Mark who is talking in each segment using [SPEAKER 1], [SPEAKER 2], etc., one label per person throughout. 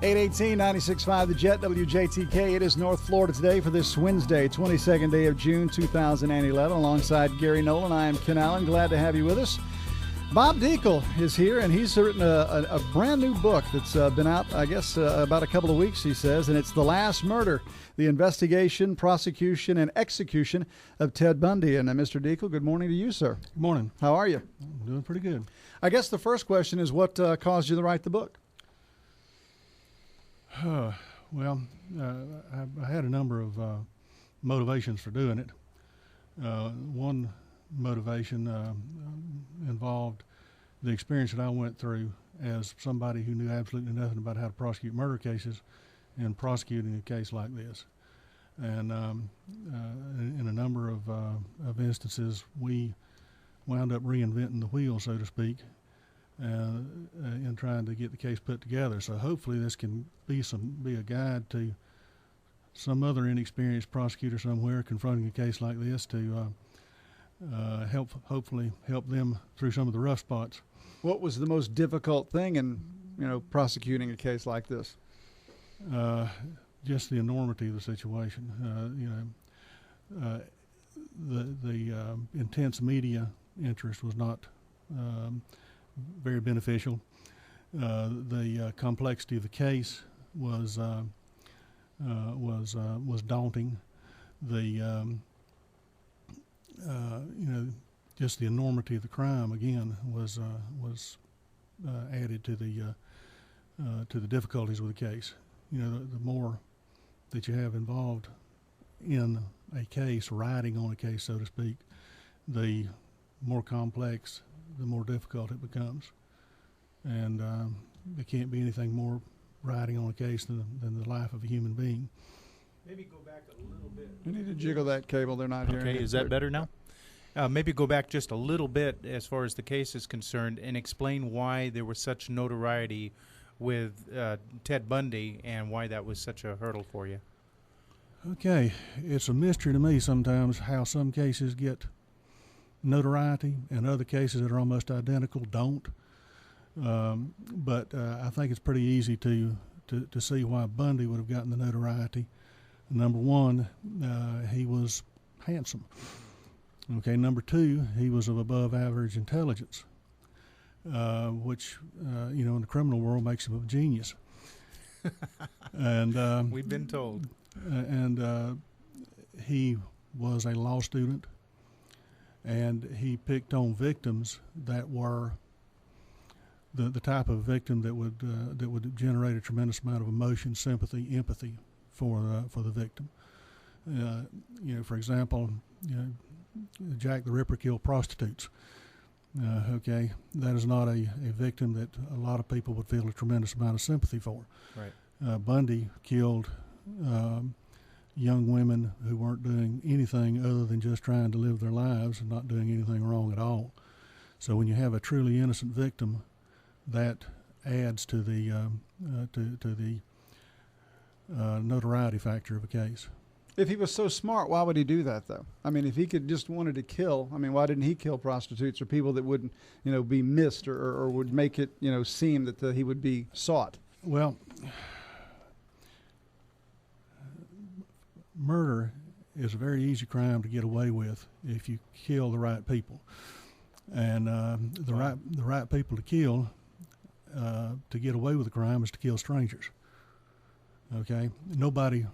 [SPEAKER 1] 818-96.5 The Jet, WJTK. It is North Florida today for this Wednesday, 22nd day of June, 2011. Alongside Gary Nolan, I am Ken Allen. Glad to have you with us. Bob Dekle is here, and he's written a brand new book that's been out, I guess, about a couple of weeks, he says, and it's The Last Murder, the investigation, prosecution, and execution of Ted Bundy. And Mr. Dekle, good morning to you, sir.
[SPEAKER 2] Good morning.
[SPEAKER 1] How are you?
[SPEAKER 2] I'm doing pretty good.
[SPEAKER 1] I guess the first question is what caused you to write the book?
[SPEAKER 2] Well, I had a number of motivations for doing it. One motivation involved the experience that I went through as somebody who knew absolutely nothing about how to prosecute murder cases and prosecuting a case like this. And in a number of instances, we wound up reinventing the wheel, so to speak, in trying to get the case put together. So hopefully this can be a guide to some other inexperienced prosecutor somewhere confronting a case like this to hopefully help them through some of the rough spots.
[SPEAKER 1] What was the most difficult thing in prosecuting a case like this?
[SPEAKER 2] Just the enormity of the situation. The intense media interest was not very beneficial. The complexity of the case was daunting. Just the enormity of the crime again was added to the difficulties with the case. The more that you have involved in a case, riding on a case, so to speak, the more complex, the more difficult it becomes. And there can't be anything more riding on a case than the life of a human being.
[SPEAKER 3] Maybe go back a little bit.
[SPEAKER 1] You need to jiggle that cable. They're not hearing it.
[SPEAKER 3] Okay, is that better now? Maybe go back just a little bit as far as the case is concerned and explain why there was such notoriety with Ted Bundy and why that was such a hurdle for you.
[SPEAKER 2] Okay, it's a mystery to me sometimes how some cases get notoriety and other cases that are almost identical don't. But I think it's pretty easy to see why Bundy would have gotten the notoriety. Number one, he was handsome. Okay, number two, he was of above average intelligence, which, in the criminal world makes him a genius. And
[SPEAKER 3] we've been told.
[SPEAKER 2] And he was a law student, and he picked on victims that were the type of victim that would generate a tremendous amount of emotion, sympathy, empathy for the victim. For example, Jack the Ripper killed prostitutes. Okay, that is not a victim that a lot of people would feel a tremendous amount of sympathy for.
[SPEAKER 3] Right.
[SPEAKER 2] Bundy killed young women who weren't doing anything other than just trying to live their lives and not doing anything wrong at all. So when you have a truly innocent victim, that adds to the notoriety factor of a case.
[SPEAKER 1] If he was so smart, why would he do that, though? I mean, if he could just wanted to kill, why didn't he kill prostitutes or people that wouldn't, be missed or would make it, seem that he would be sought?
[SPEAKER 2] Well, murder is a very easy crime to get away with if you kill the right people, and the right people to kill to get away with the crime is to kill strangers. Okay, nobody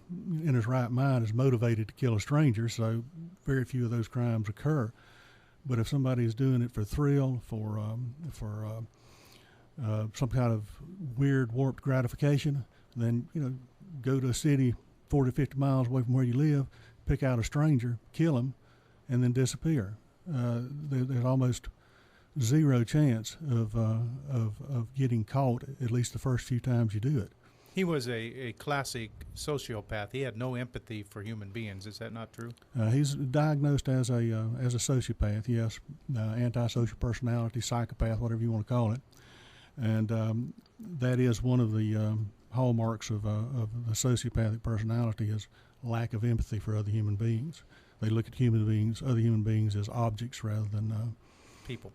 [SPEAKER 2] in his right mind is motivated to kill a stranger, so very few of those crimes occur. But if somebody is doing it for thrill, for some kind of weird warped gratification, then go to a city 40, 50 miles away from where you live, pick out a stranger, kill him, and then disappear. There's almost zero chance of getting caught, at least the first few times you do it.
[SPEAKER 3] He was a classic sociopath. He had no empathy for human beings. Is that not true?
[SPEAKER 2] He's diagnosed as a sociopath, yes, antisocial personality, psychopath, whatever you want to call it. And that is one of the hallmarks of a sociopathic personality is lack of empathy for other human beings. They look at other human beings as objects rather than
[SPEAKER 3] people.